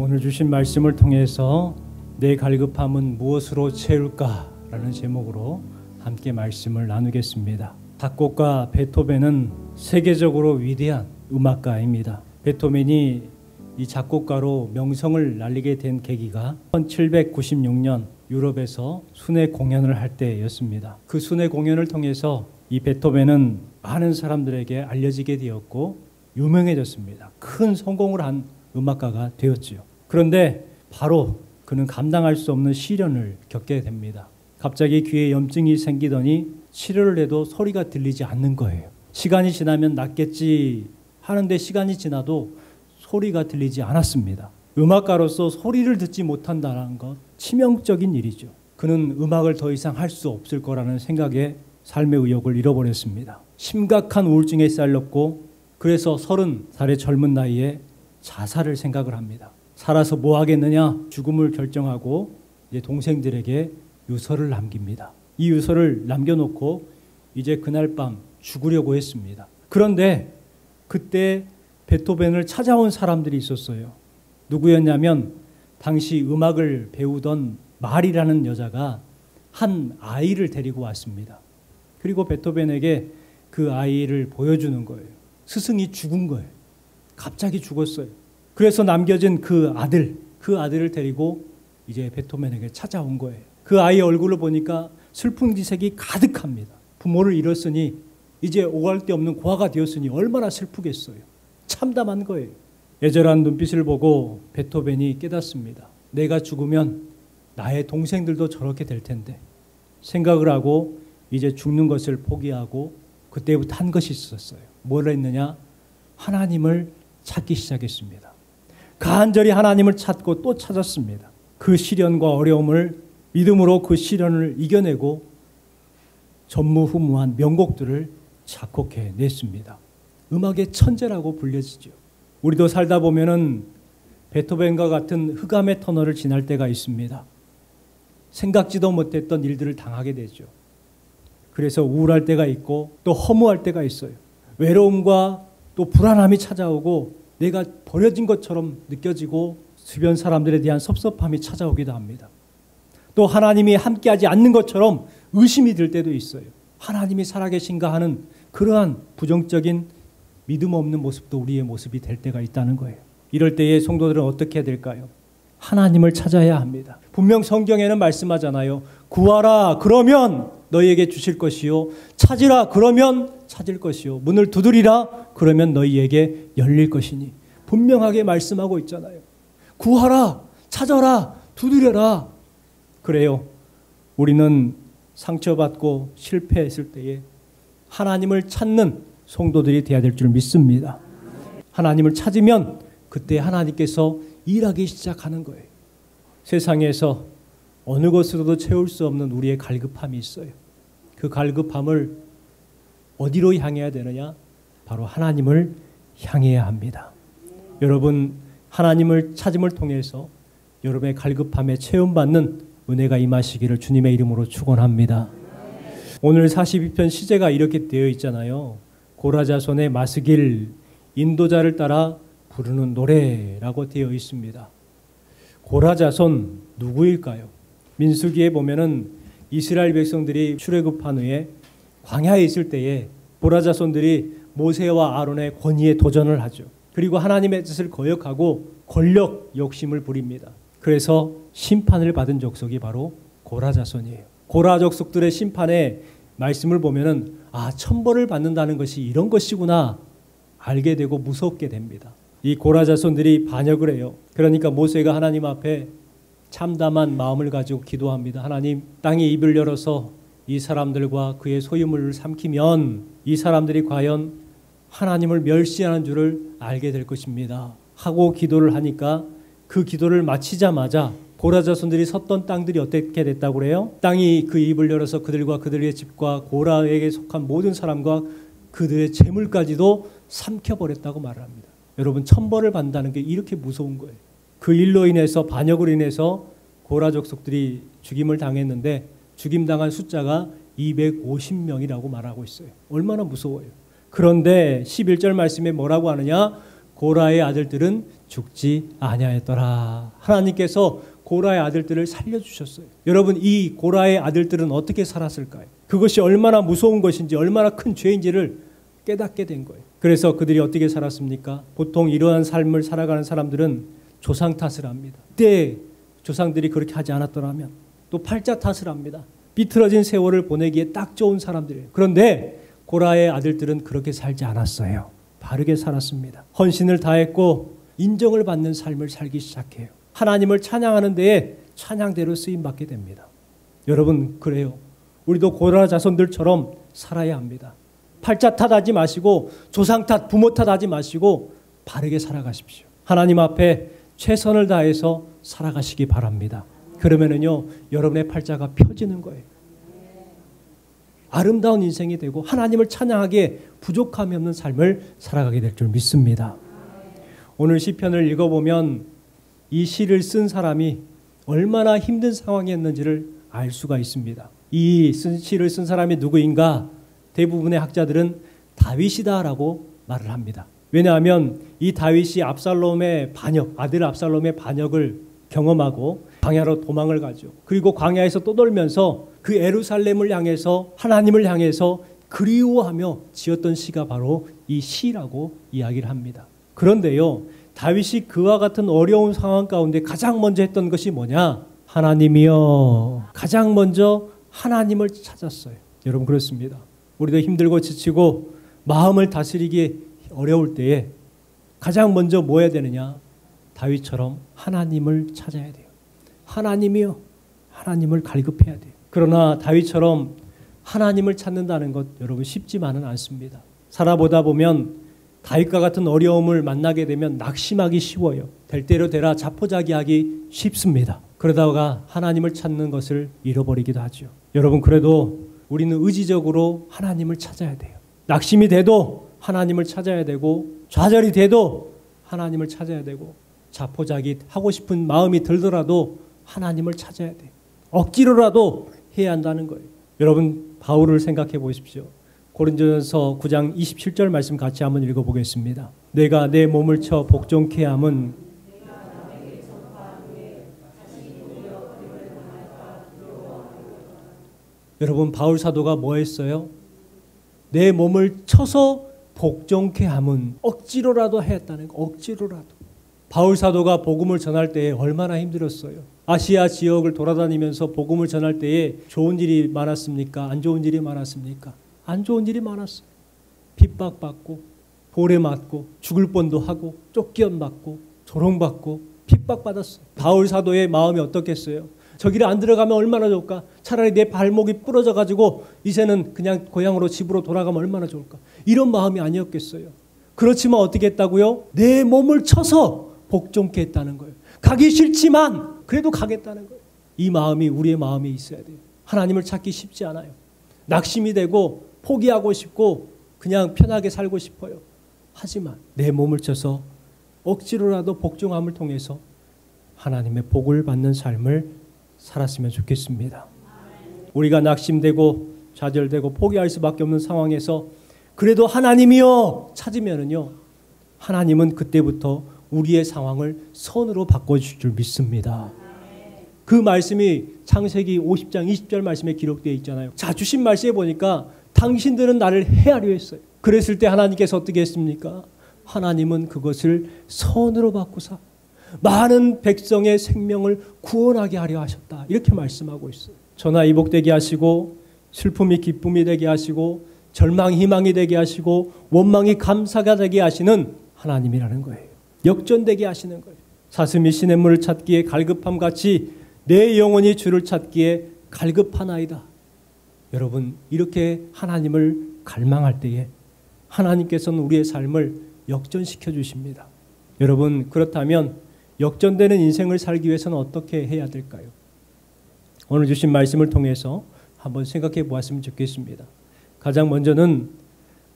오늘 주신 말씀을 통해서 내 갈급함은 무엇으로 채울까? 라는 제목으로 함께 말씀을 나누겠습니다. 작곡가 베토벤은 세계적으로 위대한 음악가입니다. 베토벤이 이 작곡가로 명성을 날리게 된 계기가 1796년 유럽에서 순회 공연을 할 때였습니다. 그 순회 공연을 통해서 이 베토벤은 많은 사람들에게 알려지게 되었고 유명해졌습니다. 큰 성공을 한 음악가가 되었지요. 그런데 바로 그는 감당할 수 없는 시련을 겪게 됩니다. 갑자기 귀에 염증이 생기더니 치료를 해도 소리가 들리지 않는 거예요. 시간이 지나면 낫겠지 하는데 시간이 지나도 소리가 들리지 않았습니다. 음악가로서 소리를 듣지 못한다는 것 치명적인 일이죠. 그는 음악을 더 이상 할 수 없을 거라는 생각에 삶의 의욕을 잃어버렸습니다. 심각한 우울증에 쌓였고 그래서 30살의 젊은 나이에 자살을 생각을 합니다. 살아서 뭐 하겠느냐 죽음을 결정하고 이제 동생들에게 유서를 남깁니다. 이 유서를 남겨놓고 이제 그날 밤 죽으려고 했습니다. 그런데 그때 베토벤을 찾아온 사람들이 있었어요. 누구였냐면 당시 음악을 배우던 말이라는 여자가 한 아이를 데리고 왔습니다. 그리고 베토벤에게 그 아이를 보여주는 거예요. 스승이 죽은 거예요. 갑자기 죽었어요. 그래서 남겨진 그 아들을 데리고 이제 베토벤에게 찾아온 거예요. 그 아이의 얼굴을 보니까 슬픈 기색이 가득합니다. 부모를 잃었으니 이제 오갈 데 없는 고아가 되었으니 얼마나 슬프겠어요. 참담한 거예요. 애절한 눈빛을 보고 베토벤이 깨닫습니다. 내가 죽으면 나의 동생들도 저렇게 될 텐데 생각을 하고 이제 죽는 것을 포기하고 그때부터 한 것이 있었어요. 뭘 했느냐? 하나님을 찾기 시작했습니다. 간절히 하나님을 찾고 또 찾았습니다. 그 시련과 어려움을 믿음으로 그 시련을 이겨내고 전무후무한 명곡들을 작곡해냈습니다. 음악의 천재라고 불려지죠. 우리도 살다 보면은 베토벤과 같은 흑암의 터널을 지날 때가 있습니다. 생각지도 못했던 일들을 당하게 되죠. 그래서 우울할 때가 있고 또 허무할 때가 있어요. 외로움과 또 불안함이 찾아오고 내가 버려진 것처럼 느껴지고 주변 사람들에 대한 섭섭함이 찾아오기도 합니다. 또 하나님이 함께하지 않는 것처럼 의심이 들 때도 있어요. 하나님이 살아계신가 하는 그러한 부정적인 믿음 없는 모습도 우리의 모습이 될 때가 있다는 거예요. 이럴 때에 성도들은 어떻게 해야 될까요? 하나님을 찾아야 합니다. 분명 성경에는 말씀하잖아요. 구하라 그러면 너희에게 주실 것이요 찾으라 그러면 찾을 것이요 문을 두드리라 그러면 너희에게 열릴 것이니 분명하게 말씀하고 있잖아요. 구하라 찾아라 두드려라. 그래요. 우리는 상처받고 실패했을 때에 하나님을 찾는 성도들이 되어야 될 줄 믿습니다. 하나님을 찾으면 그때 하나님께서 일하기 시작하는 거예요. 세상에서 어느 것으로도 채울 수 없는 우리의 갈급함이 있어요. 그 갈급함을 어디로 향해야 되느냐? 바로 하나님을 향해야 합니다. 여러분 하나님을 찾음을 통해서 여러분의 갈급함에 체험받는 은혜가 임하시기를 주님의 이름으로 축원합니다. 오늘 42편 시제가 이렇게 되어 있잖아요. 고라자손의 마스길 인도자를 따라 부르는 노래라고 되어 있습니다. 고라자손 누구일까요? 민수기에 보면은 이스라엘 백성들이 출애굽한 후에 광야에 있을 때에 고라자손들이 모세와 아론의 권위에 도전을 하죠. 그리고 하나님의 뜻을 거역하고 권력 욕심을 부립니다. 그래서 심판을 받은 족속이 바로 고라자손이에요. 고라 족속들의 심판의 말씀을 보면은 천벌을 받는다는 것이 이런 것이구나 알게 되고 무섭게 됩니다. 이 고라 자손들이 반역을 해요. 그러니까 모세가 하나님 앞에 참담한 마음을 가지고 기도합니다. 하나님, 땅의 입을 열어서 이 사람들과 그의 소유물을 삼키면 이 사람들이 과연 하나님을 멸시하는 줄을 알게 될 것입니다. 하고 기도를 하니까 그 기도를 마치자마자 고라 자손들이 섰던 땅들이 어떻게 됐다고 그래요? 땅이 그 입을 열어서 그들과 그들의 집과 고라에게 속한 모든 사람과 그들의 재물까지도 삼켜버렸다고 말을 합니다. 여러분 천벌을 받는다는 게 이렇게 무서운 거예요. 그 일로 인해서 반역으로 인해서 고라 족속들이 죽임을 당했는데 죽임당한 숫자가 250명이라고 말하고 있어요. 얼마나 무서워요. 그런데 11절 말씀에 뭐라고 하느냐? 고라의 아들들은 죽지 아니하였더라. 하나님께서 고라의 아들들을 살려주셨어요. 여러분, 이 고라의 아들들은 어떻게 살았을까요? 그것이 얼마나 무서운 것인지, 얼마나 큰 죄인지를 깨닫게 된 거예요. 그래서 그들이 어떻게 살았습니까? 보통 이러한 삶을 살아가는 사람들은 조상 탓을 합니다. 그때 조상들이 그렇게 하지 않았더라면, 또 팔자 탓을 합니다. 삐뚤어진 세월을 보내기에 딱 좋은 사람들이에요. 그런데 고라의 아들들은 그렇게 살지 않았어요. 바르게 살았습니다. 헌신을 다했고 인정을 받는 삶을 살기 시작해요. 하나님을 찬양하는 데에 찬양대로 쓰임받게 됩니다. 여러분, 그래요. 우리도 고라 자손들처럼 살아야 합니다. 팔자 탓하지 마시고 조상 탓, 부모 탓하지 마시고 바르게 살아가십시오. 하나님 앞에 최선을 다해서 살아가시기 바랍니다. 그러면은요, 여러분의 팔자가 펴지는 거예요. 아름다운 인생이 되고 하나님을 찬양하기에 부족함이 없는 삶을 살아가게 될 줄 믿습니다. 오늘 시편을 읽어보면 이 시를 쓴 사람이 얼마나 힘든 상황이었는지를 알 수가 있습니다. 이 시를 쓴 사람이 누구인가? 대부분의 학자들은 다윗이다라고 말을 합니다. 왜냐하면 이 다윗이 압살롬의 반역, 아들 압살롬의 반역을 경험하고 광야로 도망을 가죠. 그리고 광야에서 떠돌면서 그 예루살렘을 향해서, 하나님을 향해서 그리워하며 지었던 시가 바로 이 시라고 이야기를 합니다. 그런데요, 다윗이 그와 같은 어려운 상황 가운데 가장 먼저 했던 것이 뭐냐? 하나님이여. 가장 먼저 하나님을 찾았어요. 여러분, 그렇습니다. 우리도 힘들고 지치고 마음을 다스리기 어려울 때에 가장 먼저 뭐 해야 되느냐? 다윗처럼 하나님을 찾아야 돼요. 하나님이여. 하나님을 갈급해야 돼요. 그러나 다윗처럼 하나님을 찾는다는 것, 여러분, 쉽지만은 않습니다. 살아보다 보면 다윗과 같은 어려움을 만나게 되면 낙심하기 쉬워요. 될 대로 되라 자포자기하기 쉽습니다. 그러다가 하나님을 찾는 것을 잃어버리기도 하죠. 여러분, 그래도 우리는 의지적으로 하나님을 찾아야 돼요. 낙심이 돼도 하나님을 찾아야 되고, 좌절이 돼도 하나님을 찾아야 되고, 자포자기 하고 싶은 마음이 들더라도 하나님을 찾아야 돼요. 억지로라도 해야 한다는 거예요. 여러분, 바울을 생각해 보십시오. 고린도전서 9장 27절 말씀 같이 한번 읽어보겠습니다. 내가 내 몸을 쳐 복종케 함은 여러분, 바울 사도가 뭐 했어요? 내 몸을 쳐서 복종케 함은 억지로라도 했다는 거. 억지로라도. 바울 사도가 복음을 전할 때에 얼마나 힘들었어요. 아시아 지역을 돌아다니면서 복음을 전할 때에 좋은 일이 많았습니까? 안 좋은 일이 많았습니까? 안 좋은 일이 많았어요. 핍박받고 볼에 맞고 죽을 뻔도 하고 쫓겨맞고 조롱받고 핍박받았어요. 바울 사도의 마음이 어떻겠어요? 저기를 안 들어가면 얼마나 좋을까? 차라리 내 발목이 부러져가지고 이제는 그냥 고향으로 집으로 돌아가면 얼마나 좋을까? 이런 마음이 아니었겠어요. 그렇지만 어떻게 했다고요? 내 몸을 쳐서 복종케 했다는 거예요. 가기 싫지만 그래도 가겠다는 거예요. 이 마음이 우리의 마음에 있어야 돼요. 하나님을 찾기 쉽지 않아요. 낙심이 되고 포기하고 싶고 그냥 편하게 살고 싶어요. 하지만 내 몸을 쳐서 억지로라도 복종함을 통해서 하나님의 복을 받는 삶을 살았으면 좋겠습니다. 우리가 낙심되고 좌절되고 포기할 수밖에 없는 상황에서 그래도 하나님이여 찾으면은요, 하나님은 그때부터 우리의 상황을 선으로 바꿔주실 줄 믿습니다. 그 말씀이 창세기 50장 20절 말씀에 기록되어 있잖아요. 자, 주신 말씀에 보니까 당신들은 나를 해하려 했어요. 그랬을 때 하나님께서 어떻게 했습니까? 하나님은 그것을 선으로 바꾸사 많은 백성의 생명을 구원하게 하려 하셨다. 이렇게 말씀하고 있어요. 전화 이복되게 하시고 슬픔이 기쁨이 되게 하시고 절망이 희망이 되게 하시고 원망이 감사가 되게 하시는 하나님이라는 거예요. 역전되게 하시는 거예요. 사슴이 시냇물을 찾기에 갈급함 같이 내 영혼이 주를 찾기에 갈급하나이다. 여러분, 이렇게 하나님을 갈망할 때에 하나님께서는 우리의 삶을 역전시켜 주십니다. 여러분, 그렇다면 역전되는 인생을 살기 위해서는 어떻게 해야 될까요? 오늘 주신 말씀을 통해서 한번 생각해 보았으면 좋겠습니다. 가장 먼저는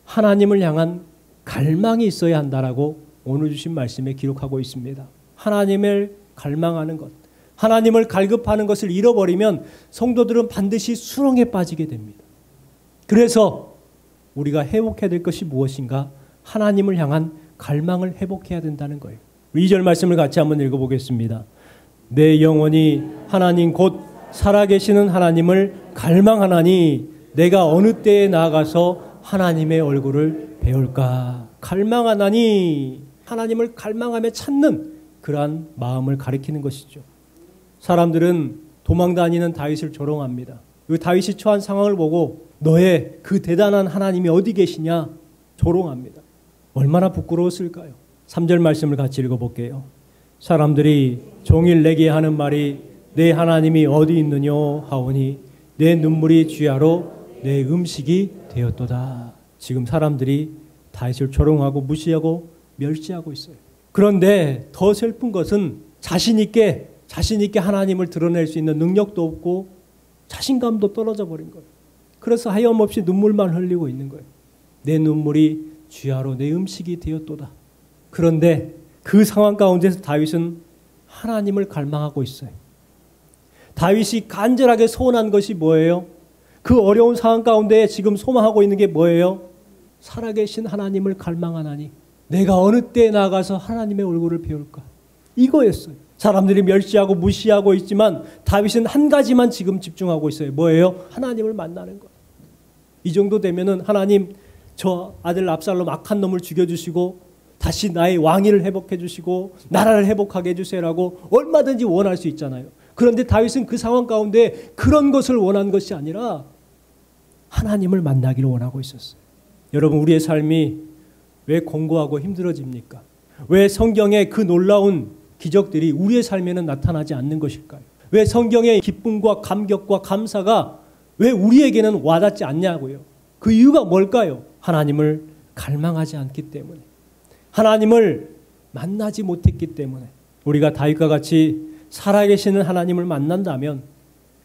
하나님을 향한 갈망이 있어야 한다라고 오늘 주신 말씀에 기록하고 있습니다. 하나님을 갈망하는 것, 하나님을 갈급하는 것을 잃어버리면 성도들은 반드시 수렁에 빠지게 됩니다. 그래서 우리가 회복해야 될 것이 무엇인가? 하나님을 향한 갈망을 회복해야 된다는 거예요. 2절 말씀을 같이 한번 읽어보겠습니다. 내 영혼이 하나님 곧 살아계시는 하나님을 갈망하나니 내가 어느 때에 나아가서 하나님의 얼굴을 배울까. 갈망하나니, 하나님을 갈망하며 찾는 그러한 마음을 가리키는 것이죠. 사람들은 도망다니는 다윗을 조롱합니다. 그 다윗이 처한 상황을 보고 너의 그 대단한 하나님이 어디 계시냐 조롱합니다. 얼마나 부끄러웠을까요? 3절 말씀을 같이 읽어볼게요. 사람들이 종일 내게 하는 말이 내 하나님이 어디 있느냐 하오니 내 눈물이 주야로 내 음식이 되었도다. 지금 사람들이 다윗을 조롱하고 무시하고 멸시하고 있어요. 그런데 더 슬픈 것은 자신 있게 하나님을 드러낼 수 있는 능력도 없고 자신감도 떨어져 버린 거예요. 그래서 하염없이 눈물만 흘리고 있는 거예요. 내 눈물이 주야로 내 음식이 되었도다. 그런데 그 상황 가운데서 다윗은 하나님을 갈망하고 있어요. 다윗이 간절하게 소원한 것이 뭐예요? 그 어려운 상황 가운데 지금 소망하고 있는 게 뭐예요? 살아계신 하나님을 갈망하나니 내가 어느 때에 나가서 하나님의 얼굴을 배울까? 이거였어요. 사람들이 멸시하고 무시하고 있지만 다윗은 한 가지만 지금 집중하고 있어요. 뭐예요? 하나님을 만나는 거예요. 이 정도 되면은 하나님, 저 아들 압살롬 악한 놈을 죽여주시고 다시 나의 왕위를 회복해 주시고 나라를 회복하게 해주세요라고 얼마든지 원할 수 있잖아요. 그런데 다윗은 그 상황 가운데 그런 것을 원한 것이 아니라 하나님을 만나기를 원하고 있었어요. 여러분, 우리의 삶이 왜 공고하고 힘들어집니까? 왜 성경의 그 놀라운 기적들이 우리의 삶에는 나타나지 않는 것일까요? 왜 성경의 기쁨과 감격과 감사가 왜 우리에게는 와닿지 않냐고요? 그 이유가 뭘까요? 하나님을 갈망하지 않기 때문에, 하나님을 만나지 못했기 때문에. 우리가 다윗과 같이 살아계시는 하나님을 만난다면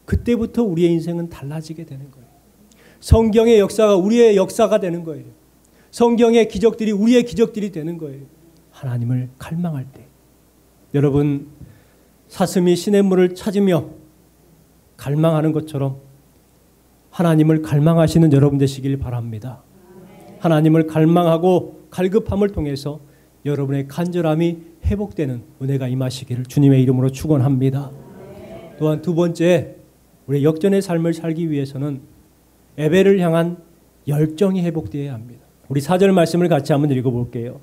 그때부터 우리의 인생은 달라지게 되는 거예요. 성경의 역사가 우리의 역사가 되는 거예요. 성경의 기적들이 우리의 기적들이 되는 거예요. 하나님을 갈망할 때. 여러분, 사슴이 시냇물을 찾으며 갈망하는 것처럼 하나님을 갈망하시는 여러분 되시길 바랍니다. 하나님을 갈망하고 갈급함을 통해서 여러분의 간절함이 회복되는 은혜가 임하시기를 주님의 이름으로 축원합니다. 또한 두 번째, 우리 역전의 삶을 살기 위해서는 예배를 향한 열정이 회복되어야 합니다. 우리 4절 말씀을 같이 한번 읽어볼게요.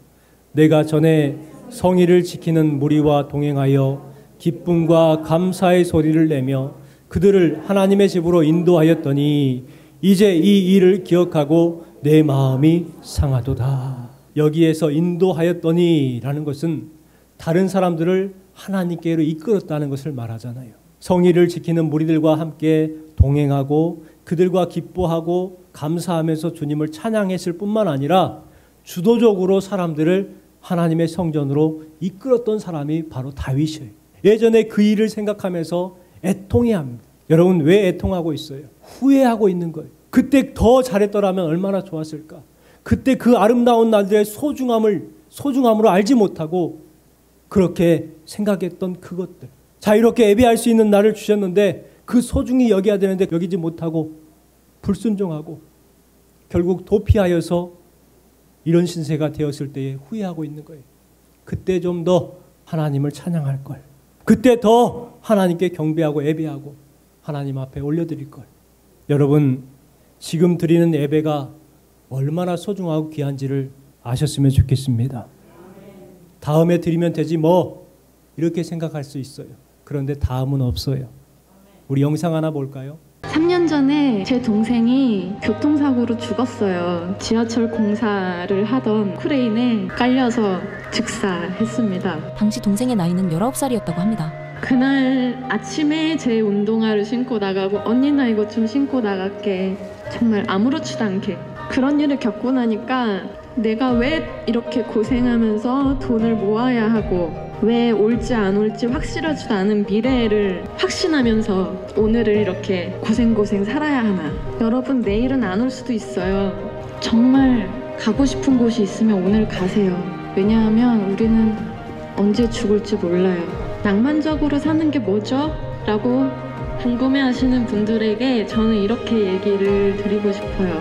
내가 전에 성의를 지키는 무리와 동행하여 기쁨과 감사의 소리를 내며 그들을 하나님의 집으로 인도하였더니 이제 이 일을 기억하고 내 마음이 상하도다. 여기에서 인도하였더니 라는 것은 다른 사람들을 하나님께로 이끌었다는 것을 말하잖아요. 성의를 지키는 무리들과 함께 동행하고 그들과 기뻐하고 감사하면서 주님을 찬양했을 뿐만 아니라 주도적으로 사람들을 하나님의 성전으로 이끌었던 사람이 바로 다윗이에요. 예전에 그 일을 생각하면서 애통해야 합니다. 여러분, 왜 애통하고 있어요? 후회하고 있는 거예요. 그때 더 잘했더라면 얼마나 좋았을까? 그때 그 아름다운 날들의 소중함으로 알지 못하고 그렇게 생각했던 그것들. 자, 이렇게 예배할 수 있는 날을 주셨는데 그 소중히 여겨야 되는데 여기지 못하고 불순종하고 결국 도피하여서 이런 신세가 되었을 때에 후회하고 있는 거예요. 그때 좀 더 하나님을 찬양할 걸. 그때 더 하나님께 경배하고 예배하고 하나님 앞에 올려드릴 걸. 여러분, 지금 드리는 예배가 얼마나 소중하고 귀한지를 아셨으면 좋겠습니다. 다음에 드리면 되지 뭐 이렇게 생각할 수 있어요. 그런데 다음은 없어요. 우리 영상 하나 볼까요? 3년 전에 제 동생이 교통사고로 죽었어요. 지하철 공사를 하던 크레인에 깔려서 즉사했습니다. 당시 동생의 나이는 19살이었다고 합니다. 그날 아침에 제 운동화를 신고 나가고 언니 나 이거 좀 신고 나갈게. 정말 아무렇지도 않게. 그런 일을 겪고 나니까 내가 왜 이렇게 고생하면서 돈을 모아야 하고 왜 올지 안 올지 확실하지도 않은 미래를 확신하면서 오늘을 이렇게 고생 살아야 하나. 여러분, 내일은 안 올 수도 있어요. 정말 가고 싶은 곳이 있으면 오늘 가세요. 왜냐하면 우리는 언제 죽을지 몰라요. 낭만적으로 사는 게 뭐죠? 라고 궁금해하시는 분들에게 저는 이렇게 얘기를 드리고 싶어요.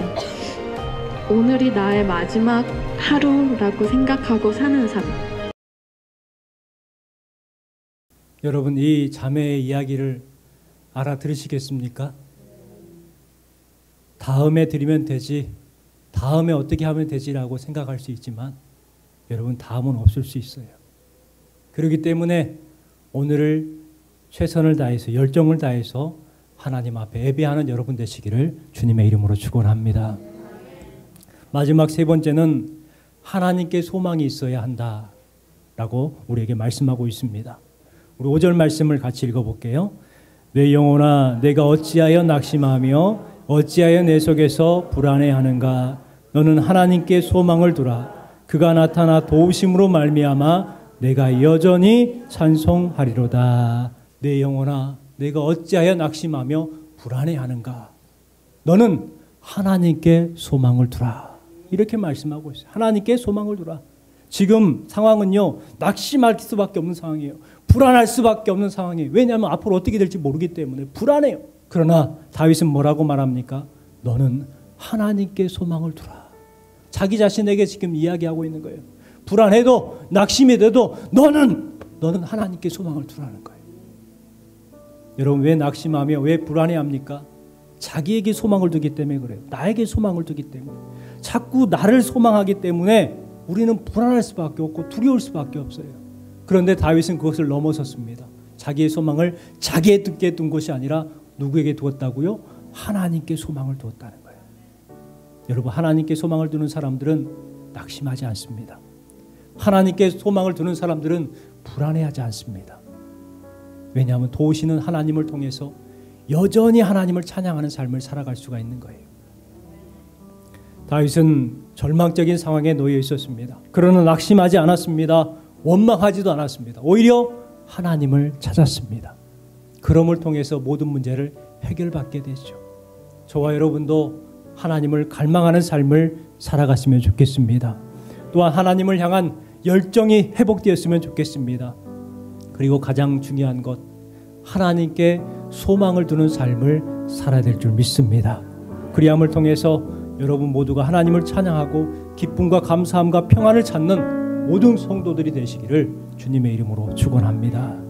오늘이 나의 마지막 하루라고 생각하고 사는 삶. 여러분, 이 자매의 이야기를 알아들으시겠습니까? 다음에 드리면 되지, 다음에 어떻게 하면 되지라고 생각할 수 있지만 여러분, 다음은 없을 수 있어요. 그렇기 때문에 오늘을 최선을 다해서, 열정을 다해서 하나님 앞에 예배하는 여러분 되시기를 주님의 이름으로 축원합니다. 마지막 세 번째는 하나님께 소망이 있어야 한다라고 우리에게 말씀하고 있습니다. 우리 5절 말씀을 같이 읽어볼게요. 내 영혼아, 내가 어찌하여 낙심하며 어찌하여 내 속에서 불안해하는가? 너는 하나님께 소망을 두라. 그가 나타나 도우심으로 말미암아 내가 여전히 찬송하리로다. 내 영혼아, 내가 어찌하여 낙심하며 불안해하는가? 너는 하나님께 소망을 두라. 이렇게 말씀하고 있어요. 하나님께 소망을 두라. 지금 상황은요, 낙심할 수밖에 없는 상황이에요. 불안할 수밖에 없는 상황이에요. 왜냐하면 앞으로 어떻게 될지 모르기 때문에 불안해요. 그러나 다윗은 뭐라고 말합니까? 너는 하나님께 소망을 두라. 자기 자신에게 지금 이야기하고 있는 거예요. 불안해도 낙심이 돼도 너는 하나님께 소망을 두라는 거예요. 여러분, 왜 낙심하며 왜 불안해합니까? 자기에게 소망을 두기 때문에 그래요. 나에게 소망을 두기 때문에. 자꾸 나를 소망하기 때문에 우리는 불안할 수밖에 없고 두려울 수밖에 없어요. 그런데 다윗은 그것을 넘어섰습니다. 자기의 소망을 자기에게 둔 것이 아니라 누구에게 두었다고요? 하나님께 소망을 두었다는 거예요. 여러분, 하나님께 소망을 두는 사람들은 낙심하지 않습니다. 하나님께 소망을 두는 사람들은 불안해하지 않습니다. 왜냐하면 도우시는 하나님을 통해서 여전히 하나님을 찬양하는 삶을 살아갈 수가 있는 거예요. 다윗은 절망적인 상황에 놓여 있었습니다. 그러나 낙심하지 않았습니다. 원망하지도 않았습니다. 오히려 하나님을 찾았습니다. 그럼을 통해서 모든 문제를 해결받게 되죠. 저와 여러분도 하나님을 갈망하는 삶을 살아갔으면 좋겠습니다. 또한 하나님을 향한 열정이 회복되었으면 좋겠습니다. 그리고 가장 중요한 것, 하나님께 소망을 두는 삶을 살아야 될 줄 믿습니다. 그리함을 통해서 여러분 모두가 하나님을 찬양하고 기쁨과 감사함과 평안을 찾는 모든 성도들이 되시기를 주님의 이름으로 축원합니다.